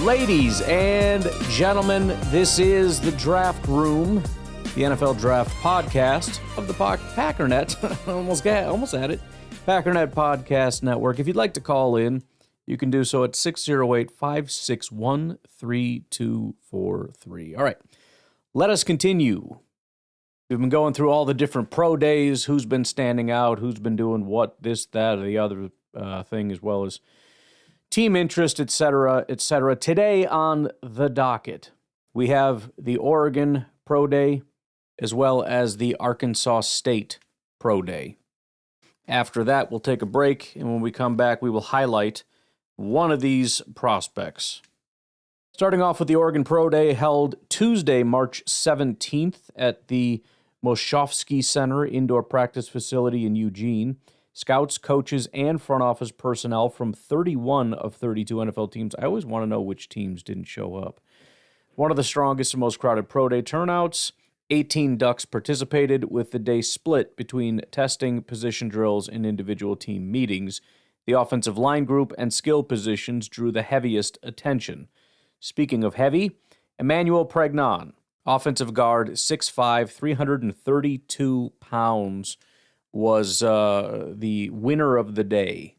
Ladies and gentlemen, this is the Draft Room, the NFL Draft Podcast of the Packernet. almost had it. Packernet Podcast Network. If you'd like to call in, you can do so at 608-561-3243. All right, let us continue. We've been going through all the different pro days, who's been standing out, who's been doing what, this, that, or the other thing, as well as team interest, etc., etc. Today on the docket, we have the Oregon Pro Day as well as the Arkansas State Pro Day. After that, we'll take a break, and when we come back, we will highlight one of these prospects. Starting off with the Oregon Pro Day held Tuesday, March 17th at the Moshofsky Center Indoor Practice Facility in Eugene. Scouts, coaches, and front office personnel from 31 of 32 NFL teams. I always want to know which teams didn't show up. One of the strongest and most crowded pro day turnouts. 18 Ducks participated, with the day split between testing, position drills, and individual team meetings. The offensive line group and skill positions drew the heaviest attention. Speaking of heavy, Emmanuel Pragnan, offensive guard, 6'5", 332 pounds, was the winner of the day.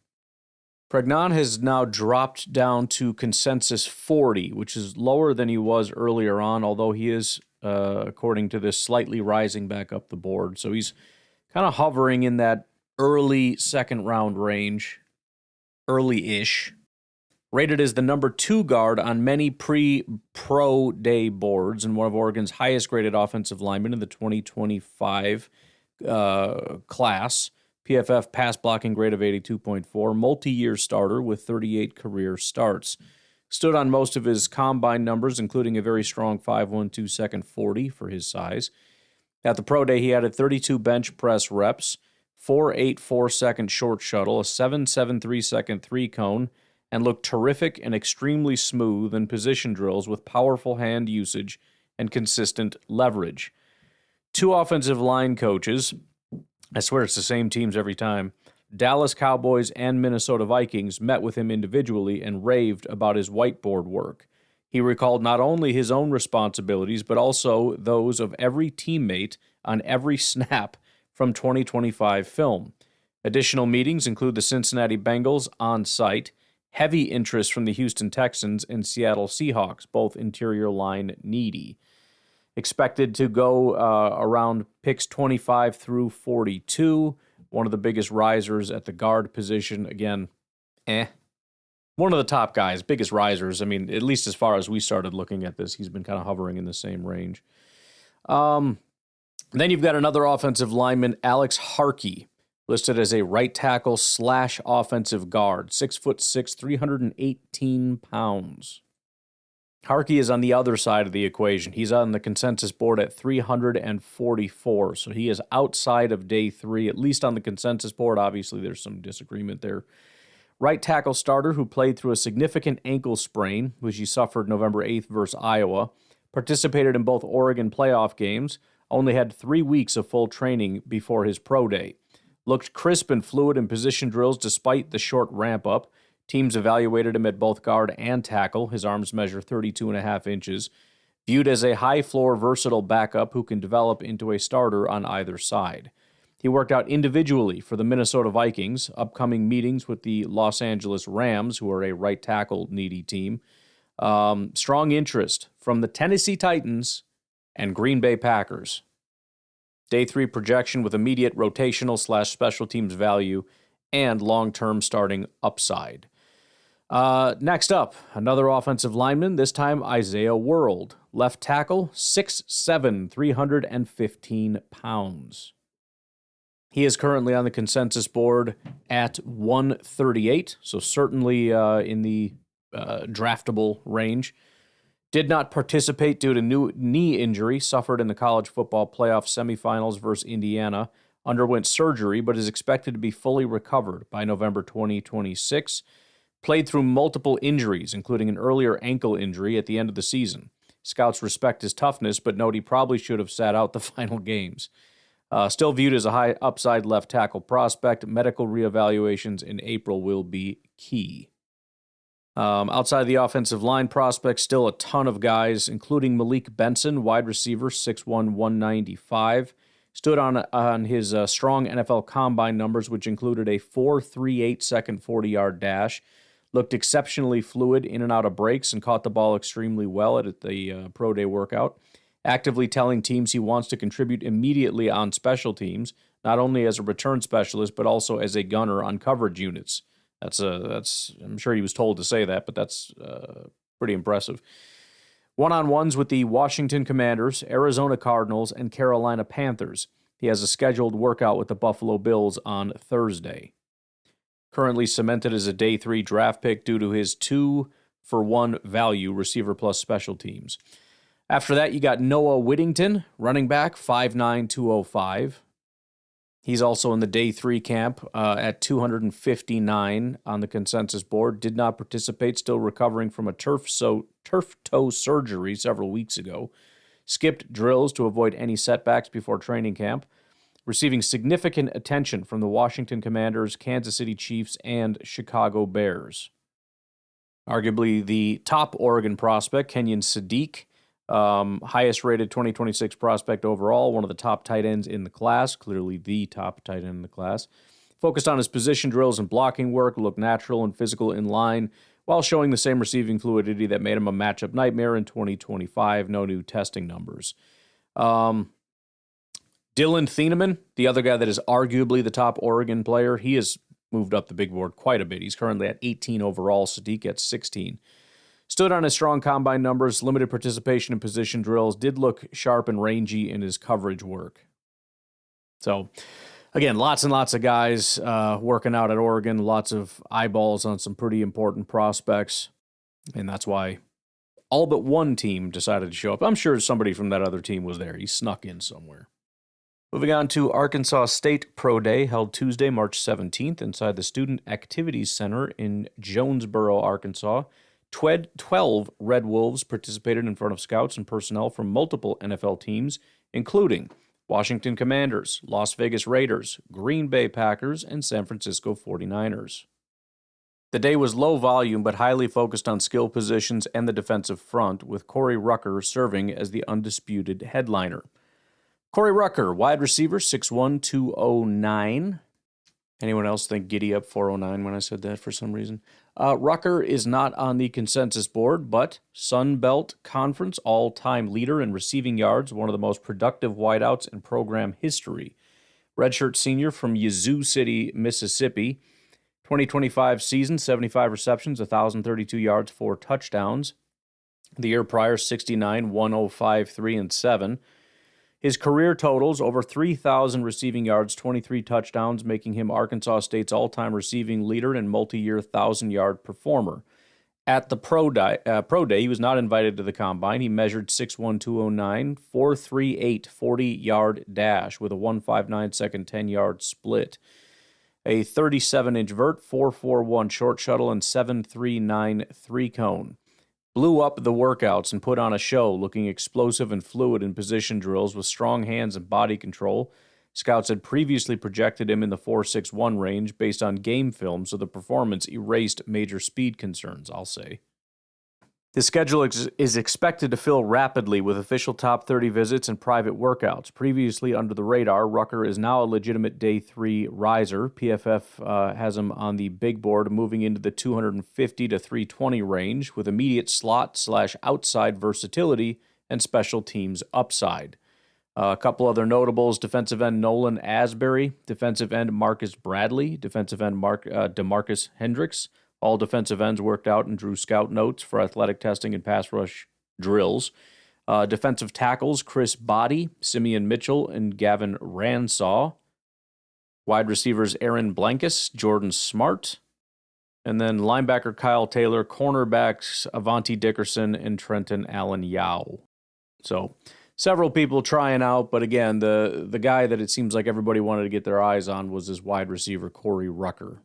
Pragnan has now dropped down to consensus 40, which is lower than he was earlier on, although he is, according to this, slightly rising back up the board. So he's kind of hovering in that early second-round range, early-ish. Rated as the number 2 guard on many pre-pro day boards and one of Oregon's highest-graded offensive linemen in the 2025 class. PFF pass blocking grade of 82.4, multi-year starter with 38 career starts. Stood on most of his combine numbers, including a very strong 5.12 second 40 for his size. At the pro day, he added 32 bench press reps, 4.84 second short shuttle, a 7.73 second 3-cone, and looked terrific and extremely smooth in position drills with powerful hand usage and consistent leverage. 2 offensive line coaches, I swear it's the same teams every time, Dallas Cowboys and Minnesota Vikings, met with him individually and raved about his whiteboard work. He recalled not only his own responsibilities, but also those of every teammate on every snap from 2025 film. Additional meetings include the Cincinnati Bengals on site, heavy interest from the Houston Texans and Seattle Seahawks, both interior line needy. Expected to go around picks 25 through 42. One of the biggest risers at the guard position. Again, one of the top guys, biggest risers. I mean, at least as far as we started looking at this, he's been kind of hovering in the same range. Then you've got another offensive lineman, Alex Harkey, listed as a right tackle / offensive guard, 6'6", 318 pounds. Harkey is on the other side of the equation. He's on the consensus board at 344, so he is outside of day 3, at least on the consensus board. Obviously, there's some disagreement there. Right tackle starter who played through a significant ankle sprain, which he suffered November 8th versus Iowa, participated in both Oregon playoff games, only had 3 weeks of full training before his pro day. Looked crisp and fluid in position drills despite the short ramp-up. Teams evaluated him at both guard and tackle. His arms measure 32.5 inches. Viewed as a high-floor, versatile backup who can develop into a starter on either side. He worked out individually for the Minnesota Vikings, upcoming meetings with the Los Angeles Rams, who are a right tackle needy team. Strong interest from the Tennessee Titans and Green Bay Packers. Day 3 projection with immediate rotational / special teams value and long-term starting upside. Next up, another offensive lineman, this time Isaiah World. Left tackle, 6'7", 315 pounds. He is currently on the consensus board at 138, so certainly in the draftable range. Did not participate due to knee injury suffered in the college football playoff semifinals versus Indiana. Underwent surgery, but is expected to be fully recovered by November 2026. Played through multiple injuries, including an earlier ankle injury at the end of the season. Scouts respect his toughness, but note he probably should have sat out the final games. Still viewed as a high upside left tackle prospect. Medical reevaluations in April will be key. Outside the offensive line prospects, still a ton of guys, including Malik Benson, wide receiver, 6'1", 195. Stood on his strong NFL combine numbers, which included a 4.38 second 40-yard dash. Looked exceptionally fluid in and out of breaks and caught the ball extremely well at the pro day workout. Actively telling teams he wants to contribute immediately on special teams, not only as a return specialist, but also as a gunner on coverage units. That's I'm sure he was told to say that, but that's pretty impressive. One-on-ones with the Washington Commanders, Arizona Cardinals, and Carolina Panthers. He has a scheduled workout with the Buffalo Bills on Thursday. Currently cemented as a day 3 draft pick due to his 2-for-1 value, receiver plus special teams. After that, you got Noah Whittington, running back, 5'9", 205. He's also in the day 3 camp at 259 on the consensus board. Did not participate, still recovering from a turf toe surgery several weeks ago. Skipped drills to avoid any setbacks before training camp. Receiving significant attention from the Washington Commanders, Kansas City Chiefs, and Chicago Bears. Arguably the top Oregon prospect, Kenyon Sadiq, highest rated 2026 prospect overall, one of the top tight ends in the class, clearly the top tight end in the class. Focused on his position drills and blocking work, looked natural and physical in line, while showing the same receiving fluidity that made him a matchup nightmare in 2025. No new testing numbers. Dylan Thieneman, the other guy that is arguably the top Oregon player, he has moved up the big board quite a bit. He's currently at 18 overall, Sadiq at 16. Stood on his strong combine numbers, limited participation in position drills, did look sharp and rangy in his coverage work. So, again, lots and lots of guys working out at Oregon, lots of eyeballs on some pretty important prospects, and that's why all but one team decided to show up. I'm sure somebody from that other team was there. He snuck in somewhere. Moving on to Arkansas State Pro Day, held Tuesday, March 17th, inside the Student Activities Center in Jonesboro, Arkansas. 12 Red Wolves participated in front of scouts and personnel from multiple NFL teams, including Washington Commanders, Las Vegas Raiders, Green Bay Packers, and San Francisco 49ers. The day was low volume but highly focused on skill positions and the defensive front, with Corey Rucker serving as the undisputed headliner. Corey Rucker, wide receiver, 6'1", 209. Anyone else think giddy up 409 when I said that for some reason? Rucker is not on the consensus board, but Sun Belt Conference all-time leader in receiving yards, one of the most productive wideouts in program history. Redshirt senior from Yazoo City, Mississippi. 2025 season, 75 receptions, 1,032 yards, 4 touchdowns. The year prior, 69, 105, 3, and 7. His career totals, over 3,000 receiving yards, 23 touchdowns, making him Arkansas State's all-time receiving leader and multi-year 1,000-yard performer. At the Pro Day, he was not invited to the Combine. He measured 6'1", 209, 4.38 40-yard dash with a 1.59 second 10-yard split. A 37-inch vert, 4.41 short shuttle, and 7.39 three-cone. Blew up the workouts and put on a show, looking explosive and fluid in position drills with strong hands and body control. Scouts had previously projected him in the 4.61 range based on game film, so the performance erased major speed concerns, I'll say. His schedule is expected to fill rapidly with official top 30 visits and private workouts. Previously under the radar, Rucker is now a legitimate day 3 riser. PFF has him on the big board, moving into the 250 to 320 range with immediate slot/outside versatility and special teams upside. A couple other notables: defensive end Nolan Asbury, defensive end Marcus Bradley, defensive end DeMarcus Hendricks. All defensive ends worked out and drew scout notes for athletic testing and pass rush drills. Defensive tackles Chris Body, Simeon Mitchell, and Gavin Ransaw. Wide receivers Aaron Blankus, Jordan Smart. And then linebacker Kyle Taylor, cornerbacks Avanti Dickerson, and Trenton Allen Yao. So several people trying out, but again, the guy that it seems like everybody wanted to get their eyes on was this wide receiver Corey Rucker.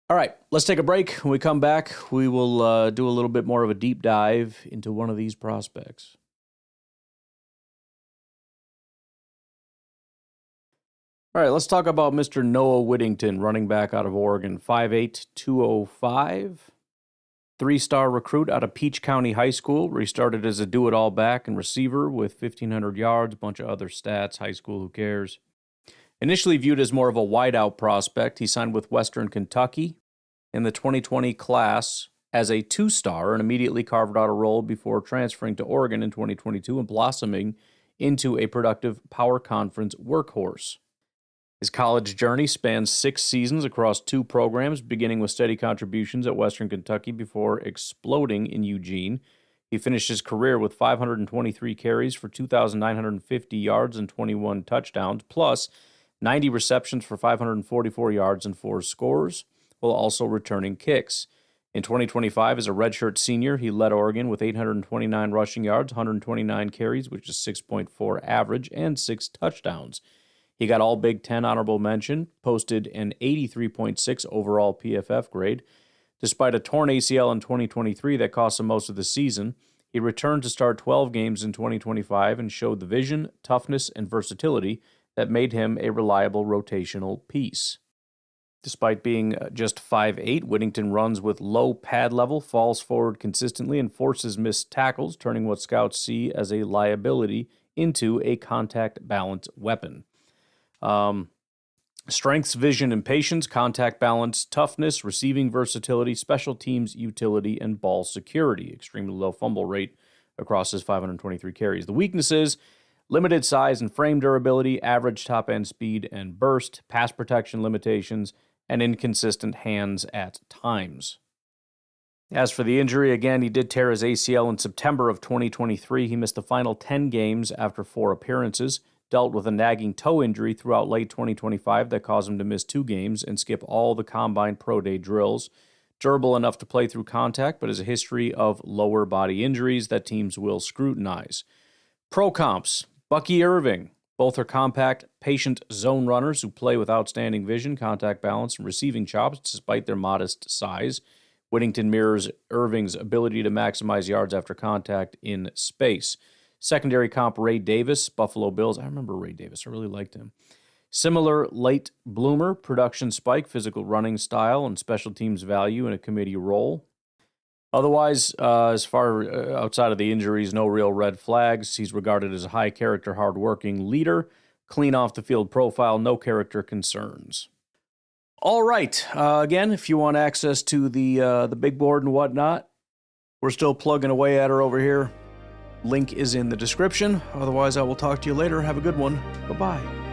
All right, let's take a break. When we come back, we will do a little bit more of a deep dive into one of these prospects. All right, let's talk about Mr. Noah Whittington, running back out of Oregon, 5'8", 205. 3-star recruit out of Peach County High School, where he started as a do-it-all back and receiver with 1,500 yards, a bunch of other stats. High school, who cares? Initially viewed as more of a wideout prospect, he signed with Western Kentucky in the 2020 class as a 2-star and immediately carved out a role before transferring to Oregon in 2022 and blossoming into a productive Power Conference workhorse. His college journey spans 6 seasons across 2 programs, beginning with steady contributions at Western Kentucky before exploding in Eugene. He finished his career with 523 carries for 2,950 yards and 21 touchdowns, plus 90 receptions for 544 yards and 4 scores, while also returning kicks. In 2025, as a redshirt senior, he led Oregon with 829 rushing yards, 129 carries, which is 6.4 average, and 6 touchdowns. He got all Big Ten honorable mention, posted an 83.6 overall PFF grade. Despite a torn ACL in 2023 that cost him most of the season, he returned to start 12 games in 2025 and showed the vision, toughness, and versatility that made him a reliable rotational piece. Despite being just 5'8", Whittington runs with low pad level, falls forward consistently, and forces missed tackles, turning what scouts see as a liability into a contact balance weapon. Strengths, vision, and patience, contact balance, toughness, receiving versatility, special teams utility, and ball security. Extremely low fumble rate across his 523 carries. The weaknesses: limited size and frame durability, average top-end speed and burst, pass protection limitations, and inconsistent hands at times. As for the injury, again, he did tear his ACL in September of 2023. He missed the final 10 games after 4 appearances, dealt with a nagging toe injury throughout late 2025 that caused him to miss 2 games and skip all the combine pro day drills. Durable enough to play through contact, but has a history of lower body injuries that teams will scrutinize. Pro comps: Bucky Irving. Both are compact, patient zone runners who play with outstanding vision, contact balance, and receiving chops despite their modest size. Whittington mirrors Irving's ability to maximize yards after contact in space. Secondary comp: Ray Davis, Buffalo Bills. I remember Ray Davis. I really liked him. Similar late bloomer, production spike, physical running style, and special teams value in a committee role. Otherwise, as far outside of the injuries, no real red flags. He's regarded as a high-character, hard-working leader, clean off-the-field profile, no character concerns. All right. Again, if you want access to the big board and whatnot, we're still plugging away at her over here. Link is in the description. Otherwise, I will talk to you later. Have a good one. Bye-bye.